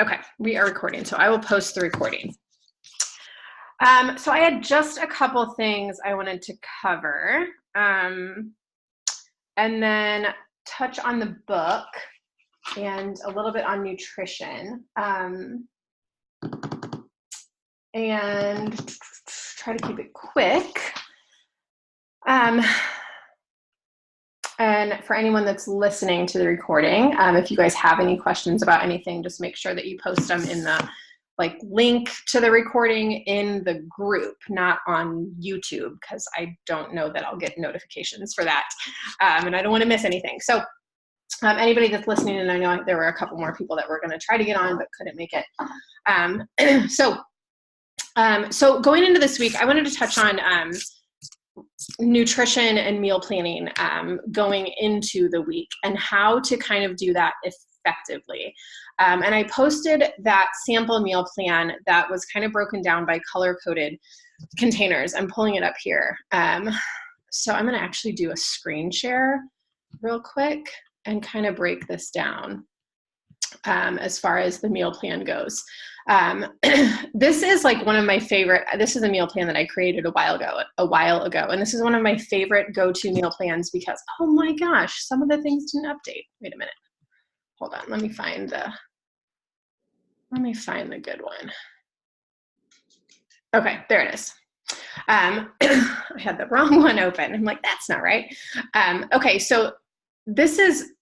Okay, we are recording, so I will post the recording. So I had just a couple things I wanted to cover, and then touch on the book and a little bit on nutrition, and try to keep it quick. And for anyone that's listening to the recording, if you guys have any questions about anything, just make sure that you post them in the link to the recording in the group, not on YouTube, because I don't know that I'll get notifications for that, and I don't want to miss anything. So anybody that's listening, and I know there were a couple more people that were going to try to get on but couldn't make it. So going into this week, I wanted to touch on nutrition and meal planning going into the week and how to kind of do that effectively. And I posted that sample meal plan that was kind of broken down by color-coded containers. I'm pulling it up here. So I'm going to actually do a screen share real quick and kind of break this down as far as the meal plan goes. This is like one of my favorite, this is a meal plan that I created a while ago. And this is one of my favorite go-to meal plans because, oh my gosh, some of the things didn't update. Wait a minute. Hold on. Let me find the good one. Okay, there it is. I had the wrong one open. I'm like, that's not right. Okay, so this is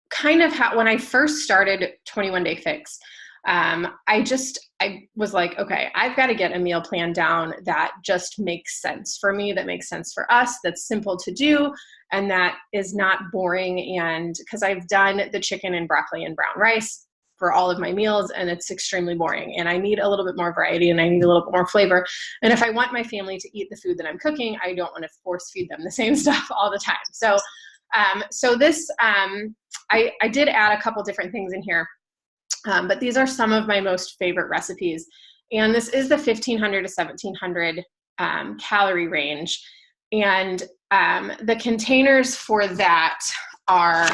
kind of how, when I first started 21 Day Fix, I was like, okay, I've got to get a meal plan down that just makes sense for me, that makes sense for us, that's simple to do, and that is not boring. And because I've done the chicken and broccoli and brown rice for all of my meals, and it's extremely boring. And I need a little bit more variety, and I need a little bit more flavor. And if I want my family to eat the food that I'm cooking, I don't want to force feed them the same stuff all the time. So this, I did add a couple different things in here, but these are some of my most favorite recipes. And this is the 1,500 to 1,700 calorie range. And the containers for that are,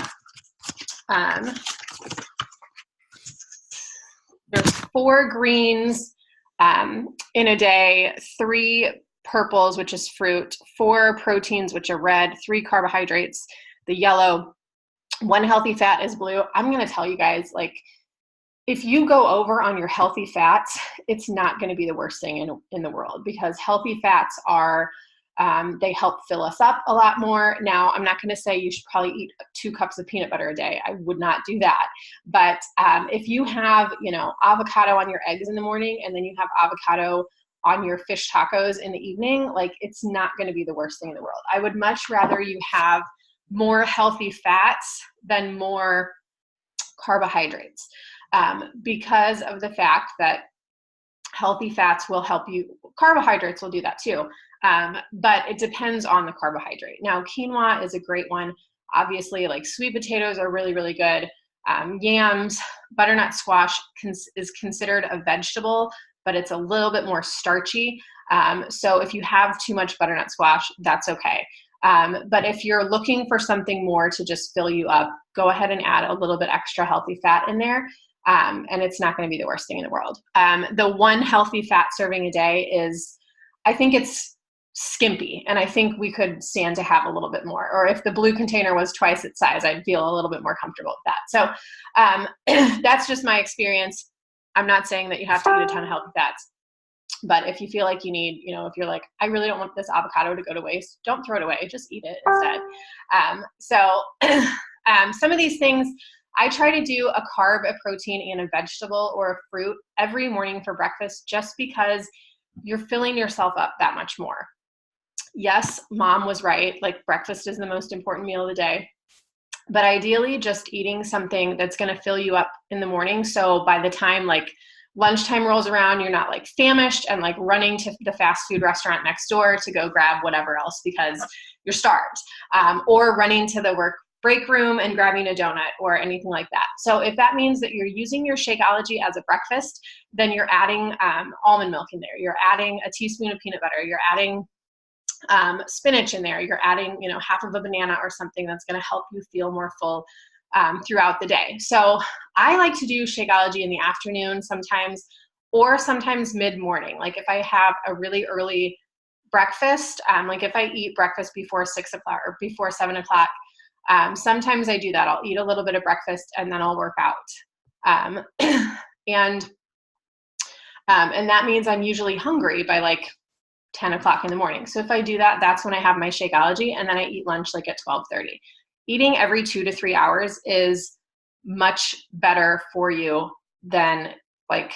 there's 4 greens in a day, 3 purples, which is fruit, 4 proteins, which are red, 3 carbohydrates, the yellow, 1 healthy fat is blue. I'm going to tell you guys, like, if you go over on your healthy fats, it's not going to be the worst thing in the world, because healthy fats are, they help fill us up a lot more. Now, I'm not going to say you should probably eat 2 cups of peanut butter a day. I would not do that. But if you have, avocado on your eggs in the morning, and then you have avocado on your fish tacos in the evening, like, it's not going to be the worst thing in the world. I would much rather you have more healthy fats than more carbohydrates, because of the fact that healthy fats will help you. Carbohydrates will do that too, but it depends on the carbohydrate. Now, quinoa is a great one. Obviously, like, sweet potatoes are really, really good. Yams, butternut squash is considered a vegetable, but it's a little bit more starchy. So if you have too much butternut squash, that's okay. But if you're looking for something more to just fill you up, go ahead and add a little bit extra healthy fat in there. And it's not going to be the worst thing in the world. The 1 healthy fat serving a day is, I think it's skimpy, and I think we could stand to have a little bit more. Or if the blue container was twice its size, I'd feel a little bit more comfortable with that. So that's just my experience. I'm not saying that you have to eat a ton of healthy fats, but if you feel like you need, if you're like, I really don't want this avocado to go to waste, don't throw it away, just eat it instead. Some of these things, I try to do a carb, a protein, and a vegetable or a fruit every morning for breakfast, just because you're filling yourself up that much more. Yes, mom was right. Like, breakfast is the most important meal of the day, but ideally just eating something that's going to fill you up in the morning. So by the time like lunchtime rolls around, you're not like famished and like running to the fast food restaurant next door to go grab whatever else because you're starved, or running to the work break room and grabbing a donut or anything like that. So if that means that you're using your Shakeology as a breakfast, then you're adding almond milk in there. You're adding a teaspoon of peanut butter. You're adding spinach in there. You're adding, half of a banana or something that's going to help you feel more full throughout the day. So I like to do Shakeology in the afternoon sometimes, or sometimes mid-morning. Like if I have a really early breakfast, like if I eat breakfast before 6 o'clock or before 7 o'clock, sometimes I do that. I'll eat a little bit of breakfast and then I'll work out. And that means I'm usually hungry by like 10 o'clock in the morning. So if I do that, that's when I have my Shakeology, and then I eat lunch like at 12:30. Eating every 2 to 3 hours is much better for you than like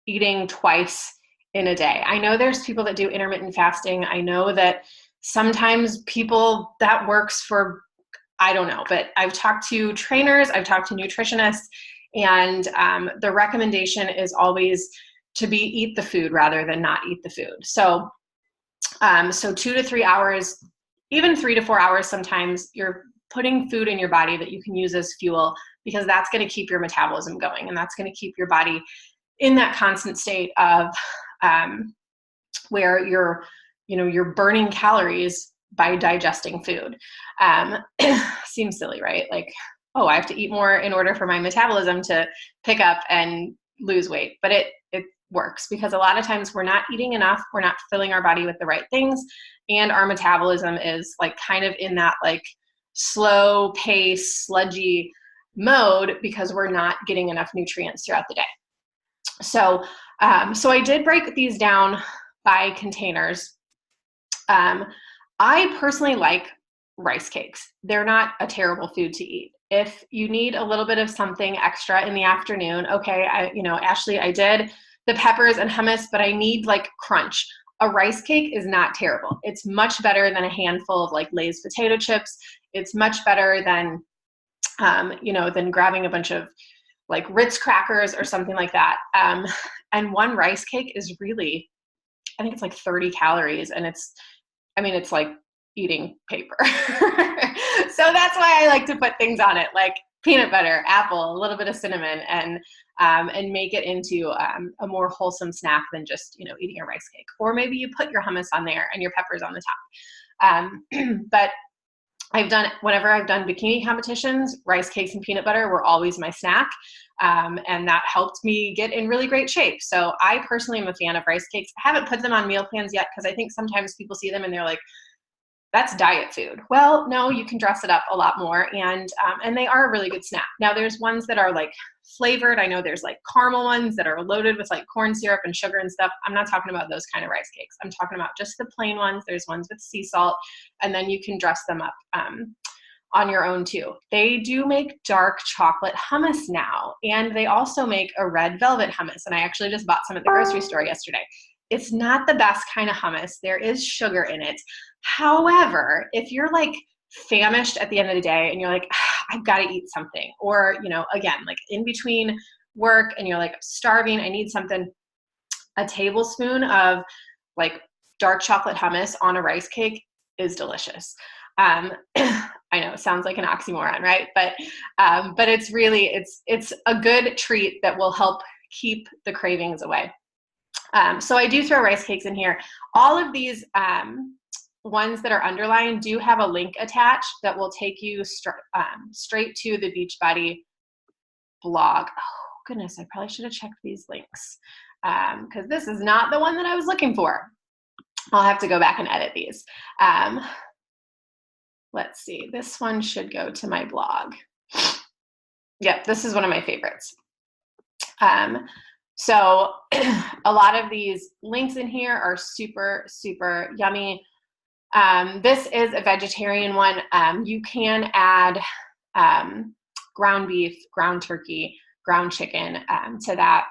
eating twice in a day. I know there's people that do intermittent fasting. I know that sometimes people that works for, I don't know, but I've talked to trainers, I've talked to nutritionists, and the recommendation is always to be eat the food rather than not eat the food. So 2 to 3 hours, even 3 to 4 hours sometimes, you're putting food in your body that you can use as fuel, because that's going to keep your metabolism going, and that's going to keep your body in that constant state of where you're burning calories by digesting food. Seems silly, right? Like, oh, I have to eat more in order for my metabolism to pick up and lose weight. But it works, because a lot of times we're not eating enough, we're not filling our body with the right things, and our metabolism is like kind of in that like slow pace, sludgy mode, because we're not getting enough nutrients throughout the day. So I did break these down by containers. I personally like rice cakes. They're not a terrible food to eat. If you need a little bit of something extra in the afternoon, okay, Ashley, I did the peppers and hummus, but I need like crunch. A rice cake is not terrible. It's much better than a handful of like Lay's potato chips. It's much better than, than grabbing a bunch of like Ritz crackers or something like that. And one rice cake is really, I think it's like 30 calories, and it's like eating paper. So that's why I like to put things on it, like peanut butter, apple, a little bit of cinnamon, and make it into a more wholesome snack than just, eating a rice cake. Or maybe you put your hummus on there and your peppers on the top. But whenever I've done bikini competitions, rice cakes and peanut butter were always my snack. And that helped me get in really great shape. So I personally am a fan of rice cakes. I haven't put them on meal plans yet, because I think sometimes people see them and they're like, that's diet food. Well, no, you can dress it up a lot more, and they are a really good snack. Now there's ones that are like flavored. I know there's like caramel ones that are loaded with like corn syrup and sugar and stuff. I'm not talking about those kind of rice cakes. I'm talking about just the plain ones. There's ones with sea salt, and then you can dress them up on your own too. They do make dark chocolate hummus now, and they also make a red velvet hummus. And I actually just bought some at the grocery store yesterday. It's not the best kind of hummus. There is sugar in it. However, if you're like famished at the end of the day and you're like, I've got to eat something, or, again, like in between work and you're like starving, I need something, a tablespoon of like dark chocolate hummus on a rice cake is delicious. I know it sounds like an oxymoron, right? But it's really, it's a good treat that will help keep the cravings away. So I do throw rice cakes in here. All of these ones that are underlined do have a link attached that will take you straight to the Beachbody blog. Oh goodness, I probably should have checked these links, because this is not the one that I was looking for. I'll have to go back and edit these. Let's see, this one should go to my blog. Yep, this is one of my favorites. So a lot of these links in here are super, super yummy. This is a vegetarian one. You can add ground beef, ground turkey, ground chicken to that.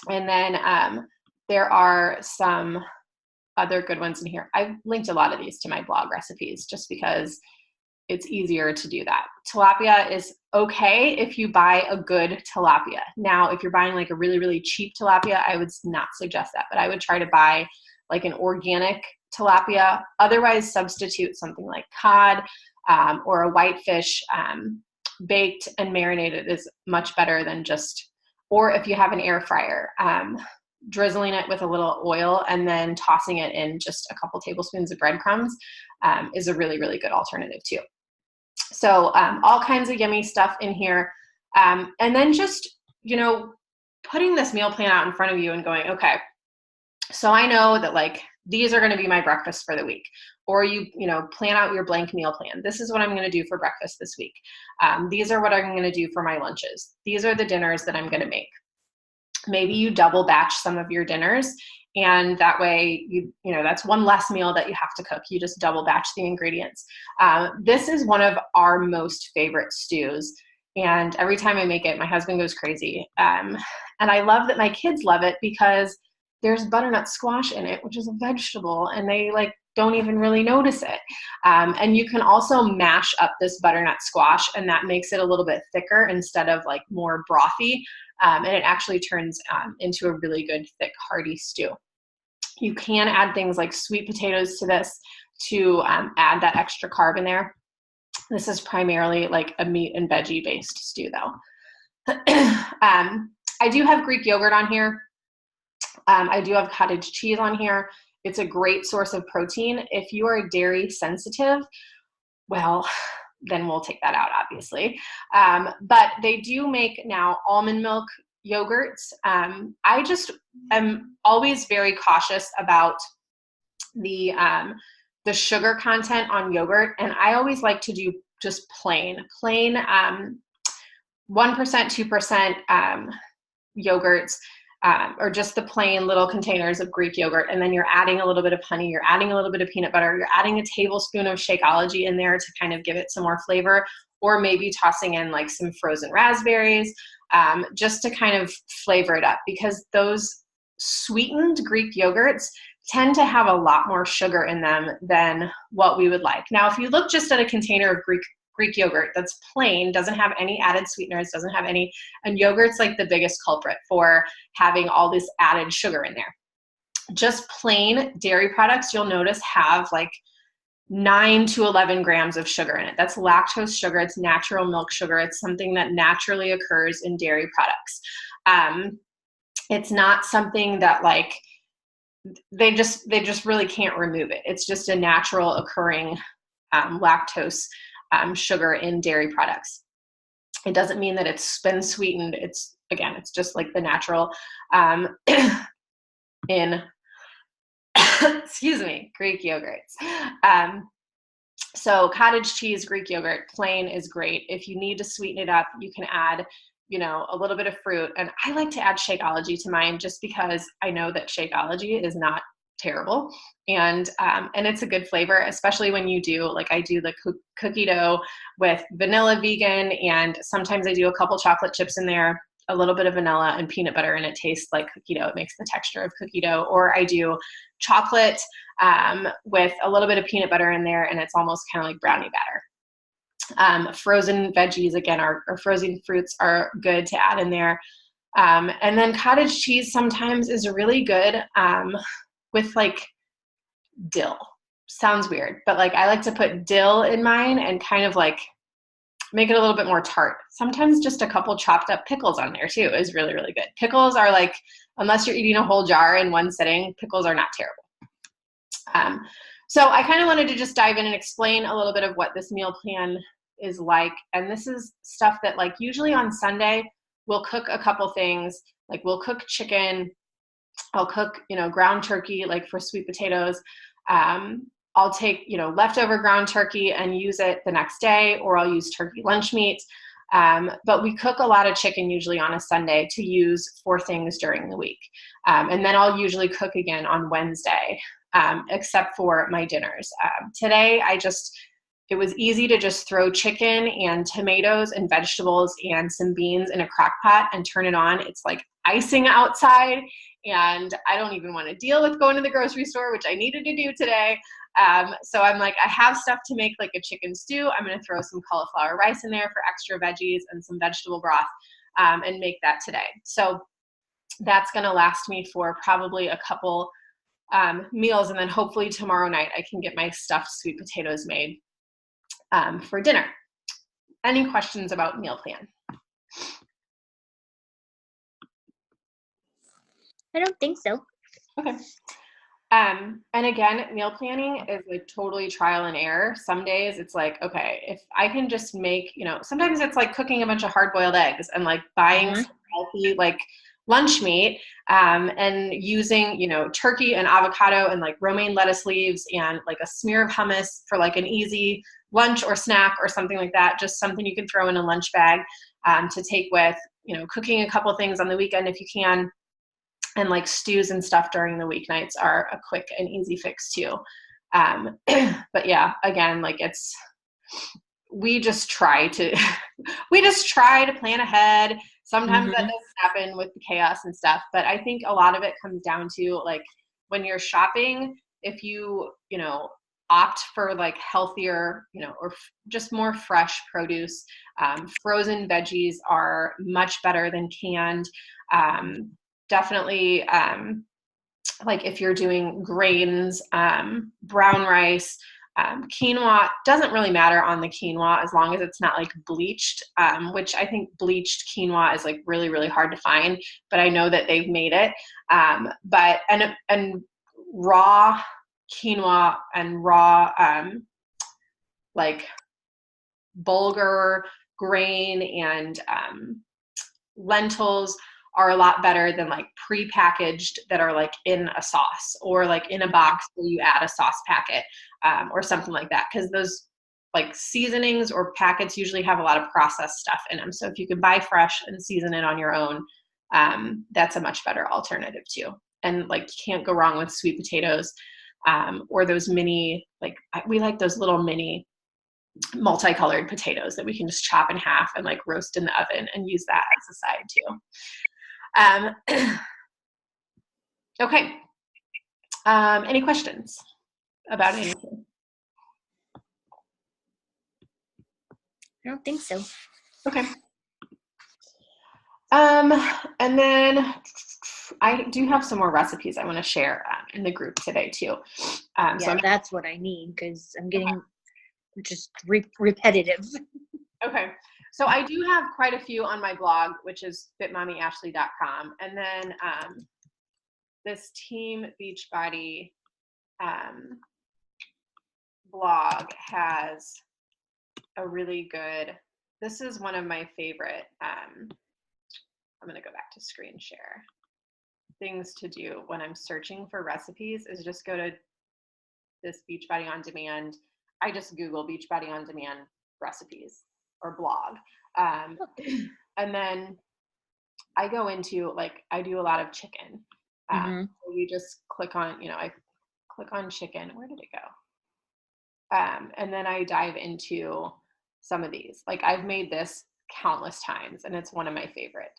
And then there are some other good ones in here. I've linked a lot of these to my blog recipes just because it's easier to do that. Tilapia is okay if you buy a good tilapia. Now, if you're buying like a really, really cheap tilapia, I would not suggest that, but I would try to buy like an organic tilapia. Otherwise, substitute something like cod or a whitefish. Baked and marinated is much better than just, or if you have an air fryer, drizzling it with a little oil and then tossing it in just a couple tablespoons of breadcrumbs is a really, really good alternative too. So all kinds of yummy stuff in here. And then just, putting this meal plan out in front of you and going, okay, so I know that like these are going to be my breakfast for the week, or plan out your blank meal plan. This is what I'm going to do for breakfast this week. These are what I'm going to do for my lunches. These are the dinners that I'm going to make. Maybe you double batch some of your dinners, and that way that's one less meal that you have to cook. You just double batch the ingredients. This is one of our most favorite stews, and every time I make it, my husband goes crazy. And I love that my kids love it because there's butternut squash in it, which is a vegetable, and they like don't even really notice it. And you can also mash up this butternut squash, and that makes it a little bit thicker instead of like more brothy. And it actually turns into a really good, thick, hearty stew. You can add things like sweet potatoes to this to add that extra carb in there. This is primarily like a meat and veggie based stew though. I do have Greek yogurt on here. I do have cottage cheese on here. It's a great source of protein. If you are dairy sensitive, well, then we'll take that out, obviously. But they do make now almond milk yogurts. I just am always very cautious about the sugar content on yogurt, and I always like to do just plain 1%, 2% yogurts. Or just the plain little containers of Greek yogurt, and then you're adding a little bit of honey, you're adding a little bit of peanut butter, you're adding a tablespoon of Shakeology in there to kind of give it some more flavor, or maybe tossing in like some frozen raspberries, just to kind of flavor it up, because those sweetened Greek yogurts tend to have a lot more sugar in them than what we would like. Now, if you look just at a container of Greek yogurt that's plain, doesn't have any added sweeteners, doesn't have any, and yogurt's like the biggest culprit for having all this added sugar in there. Just plain dairy products, you'll notice, have like 9 to 11 grams of sugar in it. That's lactose sugar. It's natural milk sugar. It's something that naturally occurs in dairy products. It's not something that like they just really can't remove it. It's just a natural occurring lactose sugar in dairy products. It doesn't mean that it's been sweetened. It's just like the natural in excuse me, Greek yogurts. So cottage cheese Greek yogurt plain is great. If you need to sweeten it up, you can add a little bit of fruit. And I like to add Shakeology to mine just because I know that Shakeology is not terrible, and it's a good flavor, especially when you do, like I do the cookie dough with vanilla vegan, and sometimes I do a couple chocolate chips in there, a little bit of vanilla and peanut butter, and it tastes like cookie dough. It makes the texture of cookie dough. Or I do chocolate with a little bit of peanut butter in there, and it's almost kind of like brownie batter. Frozen veggies, again, or frozen fruits are good to add in there. And then cottage cheese sometimes is really good with like dill. Sounds weird, but like I like to put dill in mine and kind of like make it a little bit more tart. Sometimes just a couple chopped up pickles on there too is really, really good. Pickles are like, unless you're eating a whole jar in one sitting, pickles are not terrible. So I kind of wanted to just dive in and explain a little bit of what this meal plan is like. And this is stuff that like usually on Sunday, we'll cook a couple things. Like we'll cook chicken. I'll cook, ground turkey, like for sweet potatoes. I'll take, leftover ground turkey and use it the next day, or I'll use turkey lunch meat. But we cook a lot of chicken usually on a Sunday to use for things during the week. And then I'll usually cook again on Wednesday, except for my dinners. Today, it was easy to just throw chicken and tomatoes and vegetables and some beans in a crock pot and turn it on. It's like icing outside, and I don't even want to deal with going to the grocery store, which I needed to do today. So I'm like, I have stuff to make like a chicken stew. I'm going to throw some cauliflower rice in there for extra veggies and some vegetable broth, and make that today. So that's going to last me for probably a couple meals, and then hopefully tomorrow night I can get my stuffed sweet potatoes made for dinner. Any questions about meal plan? I don't think so. Okay. And again, meal planning is like totally trial and error. Some days it's like, okay, if I can just make, sometimes it's like cooking a bunch of hard boiled eggs and like buying some healthy like lunch meat, and using, turkey and avocado and like romaine lettuce leaves and like a smear of hummus for like an easy lunch or snack or something like that. Just something you can throw in a lunch bag, to take with, cooking a couple things on the weekend if you can. And like stews and stuff during the weeknights are a quick and easy fix too. But yeah, again, like we just try to plan ahead. Sometimes that doesn't happen with the chaos and stuff, but I think a lot of it comes down to like when you're shopping, if you opt for like healthier, or just more fresh produce, frozen veggies are much better than canned. Definitely, like if you're doing grains, brown rice, quinoa doesn't really matter on the quinoa as long as it's not like bleached, which I think bleached quinoa is like really, really hard to find, but I know that they've made it. But raw quinoa and raw, like bulgur grain and lentils are a lot better than like pre-packaged that are like in a sauce or like in a box where you add a sauce packet, or something like that. Because those like seasonings or packets usually have a lot of processed stuff in them. So if you can buy fresh and season it on your own, that's a much better alternative too. And like you can't go wrong with sweet potatoes, or those mini, like we like those little mini multicolored potatoes that we can just chop in half and like roast in the oven and use that as a side too. Okay. Any questions about anything? I don't think so. Okay. And then I do have some more recipes I want to share in the group today too. So that's what I need because I'm getting just repetitive. Okay. So I do have quite a few on my blog, which is fitmommyashley.com. And then this Team Beachbody blog has a really good, this is one of my favorite, I'm going to go back to screen share. Things to do when I'm searching for recipes is just go to this Beachbody On Demand. I just Google Beachbody On Demand recipes or blog. And then I go into like, I do a lot of chicken. So you just click on, I click on chicken. Where did it go? And then I dive into some of these. Like I've made this countless times and it's one of my favorite.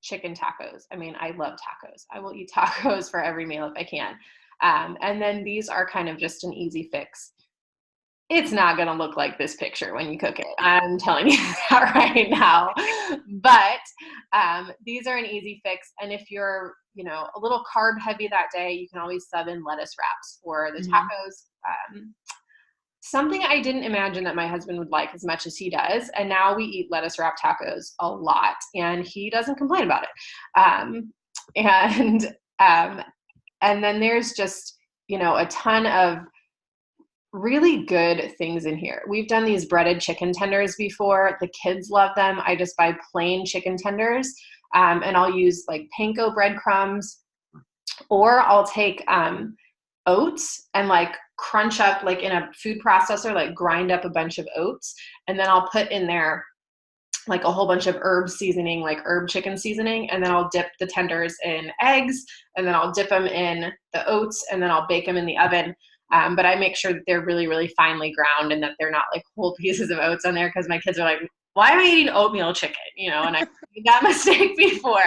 Chicken tacos. I mean, I love tacos. I will eat tacos for every meal if I can. And then these are kind of just an easy fix. It's not going to look like this picture when you cook it. I'm telling you that right now. But these are an easy fix. And if you're, a little carb heavy that day, you can always sub in lettuce wraps for the tacos. Something I didn't imagine that my husband would like as much as he does. And now we eat lettuce wrap tacos a lot and he doesn't complain about it. And then there's just, a ton of really good things in here. We've done these breaded chicken tenders before. The kids love them. I just buy plain chicken tenders, and I'll use like panko breadcrumbs, or I'll take oats and like crunch up like in a food processor, like grind up a bunch of oats, and then I'll put in there like a whole bunch of herb seasoning, like herb chicken seasoning, and then I'll dip the tenders in eggs, and then I'll dip them in the oats, and then I'll bake them in the oven. But I make sure that they're really, really finely ground and that they're not like whole pieces of oats on there, because my kids are like, why am I eating oatmeal chicken? And I made that mistake before.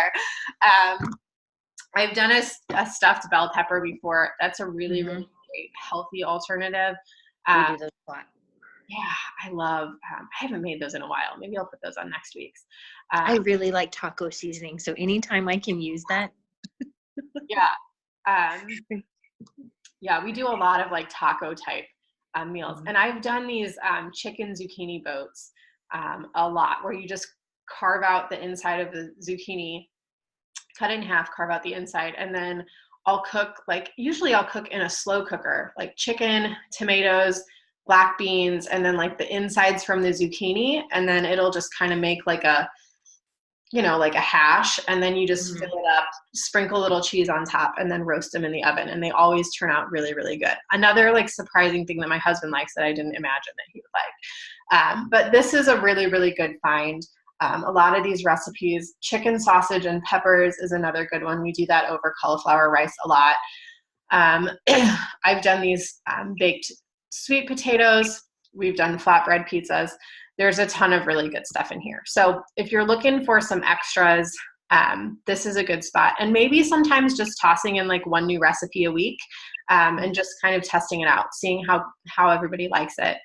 I've done a stuffed bell pepper before. That's a really, really great healthy alternative. We do those a lot. Yeah, I love, I haven't made those in a while. Maybe I'll put those on next week's. I really like taco seasoning, so anytime I can use that. Yeah. Yeah, we do a lot of like taco type meals. And I've done these chicken zucchini boats a lot, where you just carve out the inside of the zucchini, cut it in half, carve out the inside, and then I'll cook, like, usually I'll cook in a slow cooker, like chicken, tomatoes, black beans, and then like the insides from the zucchini. And then it'll just kind of make like a, like a hash. And then you just fill it up, sprinkle a little cheese on top, and then roast them in the oven. And they always turn out really, really good. Another like surprising thing that my husband likes that I didn't imagine that he would like. But this is a really, really good find. A lot of these recipes, chicken sausage and peppers is another good one. We do that over cauliflower rice a lot. I've done these baked sweet potatoes. We've done flatbread pizzas. There's a ton of really good stuff in here. So if you're looking for some extras, this is a good spot. And maybe sometimes just tossing in like one new recipe a week, and just kind of testing it out, seeing how everybody likes it.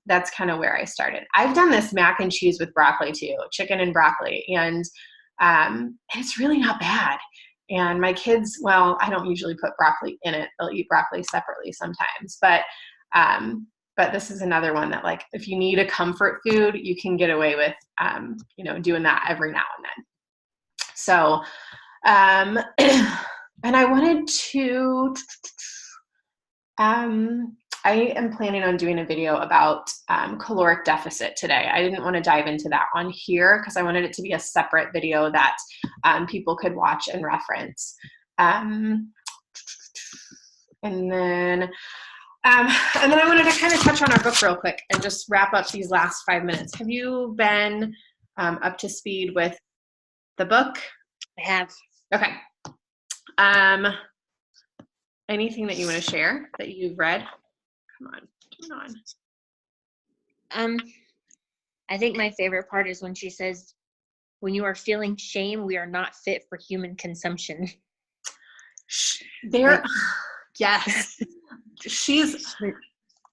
That's kind of where I started. I've done this mac and cheese with broccoli too, chicken and broccoli, and it's really not bad. And my kids, well, I don't usually put broccoli in it. They'll eat broccoli separately sometimes, but this is another one that, like, if you need a comfort food, you can get away with, doing that every now and then. So, and I wanted to, I am planning on doing a video about caloric deficit today. I didn't want to dive into that on here because I wanted it to be a separate video that people could watch and reference. And then I wanted to kind of touch on our book real quick and just wrap up these last 5 minutes. Have you been up to speed with the book? I have. Okay. Anything that you want to share that you've read? Come on. I think my favorite part is when she says, when you are feeling shame, we are not fit for human consumption. Yes.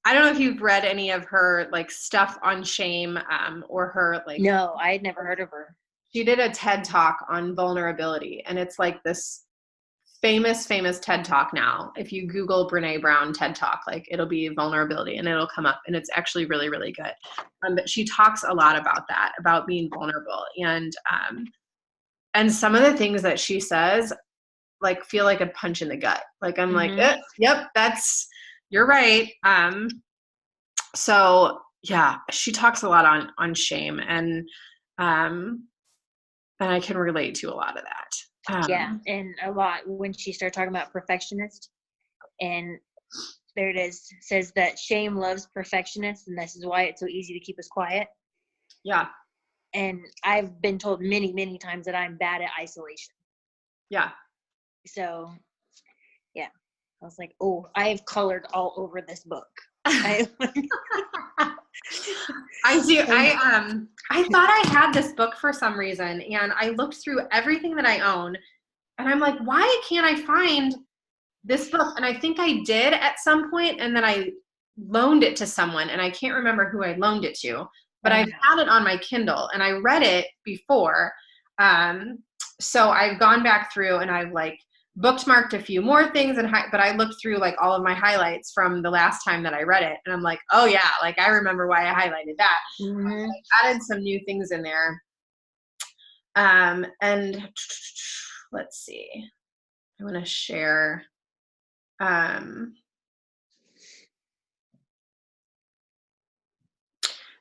I don't know if you've read any of her like stuff on shame, or her like. No, I had never heard of her. She did a TED Talk on vulnerability, and it's like this famous TED Talk now. If you Google Brene Brown TED Talk, like it'll be vulnerability and it'll come up, and it's actually really, really good. But she talks a lot about that, about being vulnerable, and some of the things that she says like feel like a punch in the gut. Like I'm like, yep, you're right. So yeah, she talks a lot on shame, and I can relate to a lot of that. Yeah, and a lot when she started talking about perfectionist, and there it is, says that shame loves perfectionists, and this is why it's so easy to keep us quiet. Yeah. And I've been told many, many times that I'm bad at isolation. Yeah. So, yeah, I was like, oh, I've colored all over this book. I do. I thought I had this book for some reason, and I looked through everything that I own, and I'm like, why can't I find this book? And I think I did at some point, and then I loaned it to someone, and I can't remember who I loaned it to, but I've had it on my Kindle, and I read it before. So I've gone back through, and I've like bookmarked a few more things, but I looked through like all of my highlights from the last time that I read it, and I'm like, oh yeah, like I remember why I highlighted that. I added some new things in there. And let's see, I want to share.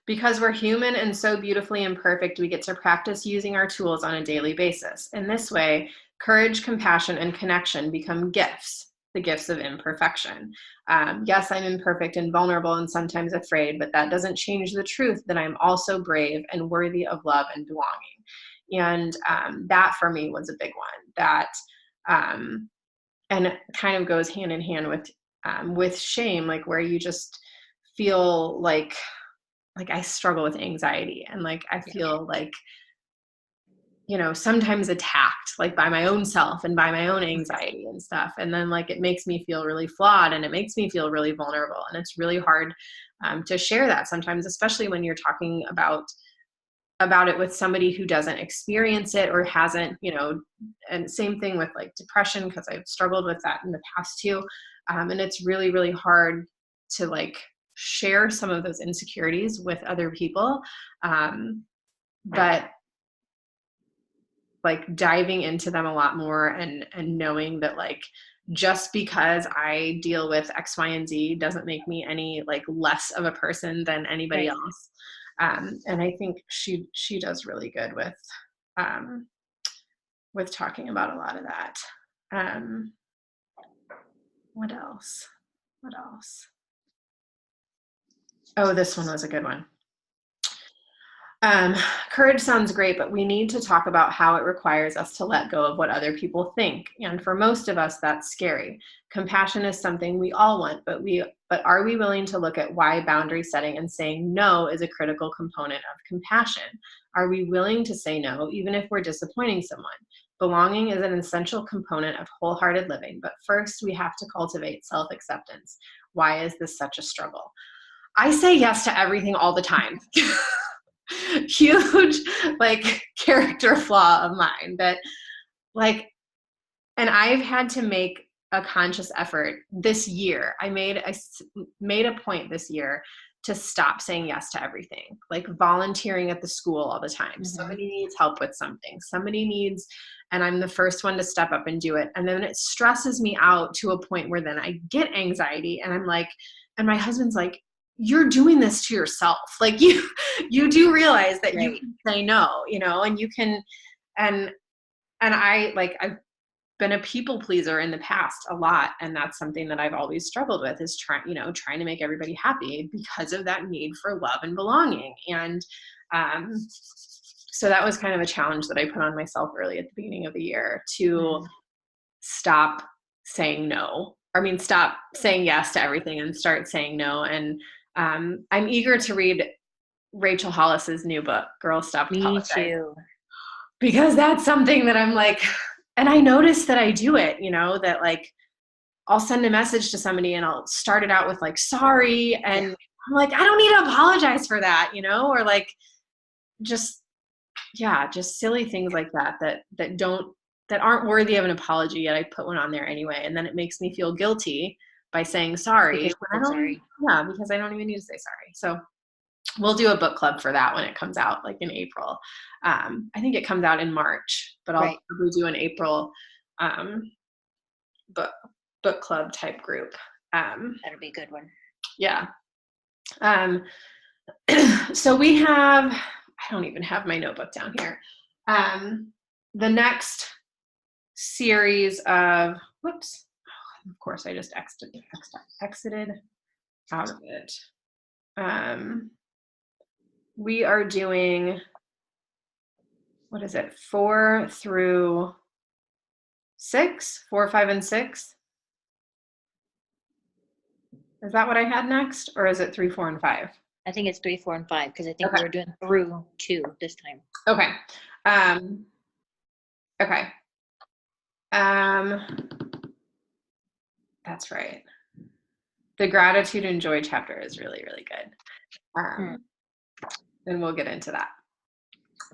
Because we're human and so beautifully imperfect, we get to practice using our tools on a daily basis. In this way, courage, compassion, and connection become gifts, the gifts of imperfection. Yes, I'm imperfect and vulnerable and sometimes afraid, but that doesn't change the truth that I'm also brave and worthy of love and belonging. And that for me was a big one. That and it kind of goes hand in hand with shame, like where you just feel like I struggle with anxiety, and like I feel like, sometimes attacked like by my own self and by my own anxiety and stuff. And then like it makes me feel really flawed, and it makes me feel really vulnerable, and it's really hard to share that sometimes, especially when you're talking about it with somebody who doesn't experience it or hasn't, and same thing with like depression, because I've struggled with that in the past too. And it's really, really hard to like share some of those insecurities with other people. But like diving into them a lot more and knowing that like just because I deal with X, Y, and Z doesn't make me any like less of a person than anybody Right. else. And I think she does really good with talking about a lot of that. What else? What else? Oh, this one was a good one. Courage sounds great, but we need to talk about how it requires us to let go of what other people think. And for most of us, that's scary. Compassion is something we all want, but are we willing to look at why boundary setting and saying no is a critical component of compassion? Are we willing to say no, even if we're disappointing someone? Belonging is an essential component of wholehearted living, but first we have to cultivate self-acceptance. Why is this such a struggle? I say yes to everything all the time. Huge like character flaw of mine that like, and I've had to make a conscious effort this year. I made a point this year to stop saying yes to everything, like volunteering at the school all the time. Mm-hmm. Somebody needs help with something, and I'm the first one to step up and do it. And then it stresses me out to a point where then I get anxiety and I'm like, and my husband's like, you're doing this to yourself. Like you do realize that you can say no, and you can, and I've been a people pleaser in the past a lot. And that's something that I've always struggled with is trying to make everybody happy because of that need for love and belonging. And, so that was kind of a challenge that I put on myself early at the beginning of the year to stop saying no. Stop saying yes to everything and start saying no. And I'm eager to read Rachel Hollis's new book, Girl Stop Apologizing. Me too. Because that's something that I'm like, and I notice that I do it, that like, I'll send a message to somebody and I'll start it out with like, sorry. And I'm like, I don't need to apologize for that, or like, just silly things like that aren't worthy of an apology, yet I put one on there anyway. And then it makes me feel guilty by saying sorry. Because I don't even need to say sorry. So we'll do a book club for that when it comes out, like in April. I think it comes out in March, but I'll probably do an April book club type group. That'll be a good one. Yeah. So we have, I don't even have my notebook down here. The next series of, of course I just exited out of it. We are doing, 4 through 6, 4, 5, and 6. Is that what I had next? Or is it 3, 4, and 5? I think it's 3, 4, and 5 because I think we were doing through 2 this time. Okay. Okay. That's right. The gratitude and joy chapter is really, really good. And we'll get into that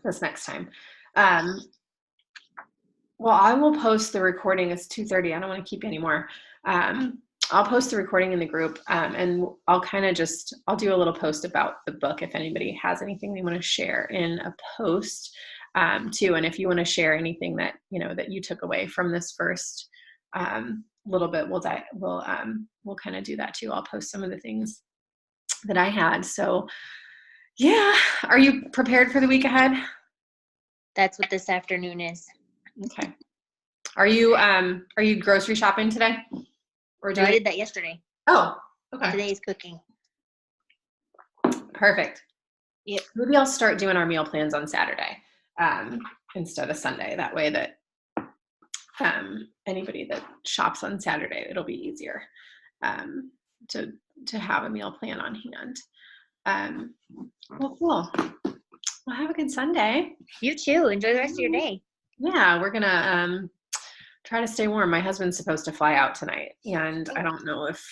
this next time. Well, I will post the recording. It's 2:30. I don't want to keep you anymore. I'll post the recording in the group, and I'll I'll do a little post about the book if anybody has anything they want to share in a post too. And if you want to share anything that that you took away from this first little bit, we'll kind of do that too. I'll post some of the things that I had. So yeah, are you prepared for the week ahead? That's what this afternoon is. Okay. Are you grocery shopping today? Or I did that yesterday. Oh, okay. Today is cooking. Perfect. Yep. Maybe I'll start doing our meal plans on Saturday instead of Sunday. That way that anybody that shops on Saturday, it'll be easier to have a meal plan on hand. Well, cool. Well, have a good Sunday. You too. Enjoy the rest of your day. Yeah, we're gonna try to stay warm. My husband's supposed to fly out tonight, and I don't know if